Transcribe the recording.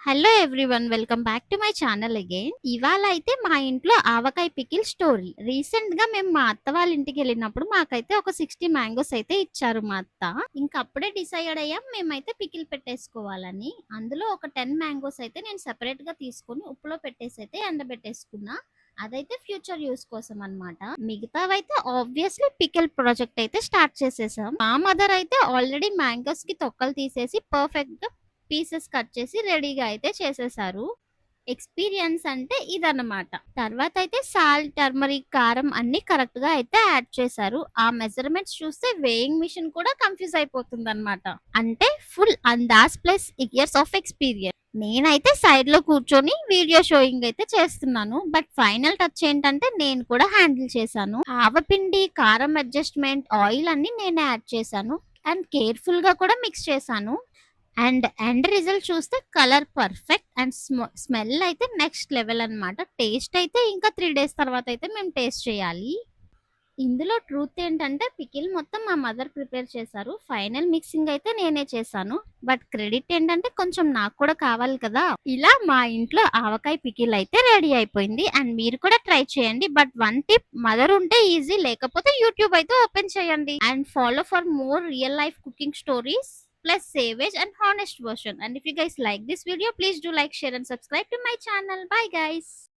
Hello everyone, welcome back to my channel again. ఇవాళ అయితే మా ఇంట్లో ఆవకాయ పికిల్ స్టోరీ. రీసెంట్ గా మేము మా అత్త వాళ్ళ ఇంటికి వెళ్ళినప్పుడు మాకైతే ఒక 60 మ్యాంగోస్ అయితే ఇచ్చారు మా అత్త. ఇంకప్పుడే డిసైడ్ అయ్యాం మేమైతే పికిల్ పెట్టేసుకోవాలని. అందులో ఒక 10 మ్యాంగోస్ అయితే నేను సెపరేట్ గా తీసుకొని ఉప్పులో పెట్టేసి అయితే ఎండబెట్టేసుకున్నా. అదైతే ఫ్యూచర్ యూస్ కోసం అన్నమాట. మిగతావైతే ఆబ్వియస్లీ పికిల్ ప్రాజెక్ట్ అయితే స్టార్ట్ చేసేసాం. మా మదర్ అయితే ఆల్రెడీ మ్యాంగోస్ కి తొక్కలు తీసేసి పర్ఫెక్ట్ గా పీసెస్ కట్ చేసి రెడీగా అయితే చేసేసారు. ఎక్స్పీరియన్స్ అంటే ఇదన్నమాట. తర్వాత అయితే సాల్ట్, టర్మరిక్, కారం అన్ని కరెక్ట్ గా అయితే యాడ్ చేశారు. ఆ మెజర్మెంట్స్ చూస్తే వేయింగ్ మిషన్ కూడా కన్ఫ్యూజ్ అయిపోతుంది అనమాట. అంటే ఫుల్ అందాజ్ ప్లస్ ఇయర్స్ ఆఫ్ ఎక్స్పీరియన్స్. నేనైతే సైడ్ లో కూర్చొని వీడియో షోయింగ్ అయితే చేస్తున్నాను. బట్ ఫైనల్ టచ్ ఏంటంటే నేను కూడా హ్యాండిల్ చేశాను. ఆవపిండి, కారం అడ్జస్ట్మెంట్, ఆయిల్ అన్ని నేనే యాడ్ చేశాను అండ్ కేర్ఫుల్ గా కూడా మిక్స్ చేశాను. అండ్ ఎండ్ రిజల్ట్ చూస్తే కలర్ పర్ఫెక్ట్ అండ్ స్మెల్ అయితే నెక్స్ట్ లెవెల్ అన్నమాట. టేస్ట్ అయితే ఇంకా 3 డేస్ తర్వాత అయితే మేము టేస్ట్ చేయాలి. ఇందులో ట్రూత్ ఏంటంటే పికిల్ మొత్తం మా మదర్ ప్రిపేర్ చేశారు. ఫైనల్ మిక్సింగ్ అయితే నేనే చేశాను. బట్ క్రెడిట్ ఏంటంటే కొంచెం నాకు కూడా కావాలి కదా. ఇలా మా ఇంట్లో ఆవకాయ పికిల్ అయితే రెడీ అయిపోయింది. అండ్ మీరు కూడా ట్రై చేయండి. బట్ వన్ టిప్, మదర్ ఉంటే ఈజీ, లేకపోతే యూట్యూబ్ అయితే ఓపెన్ చేయండి. And follow for more real life cooking stories plus savage and honest version. And if you guys like this video, please do like, share and subscribe to my channel. Bye guys.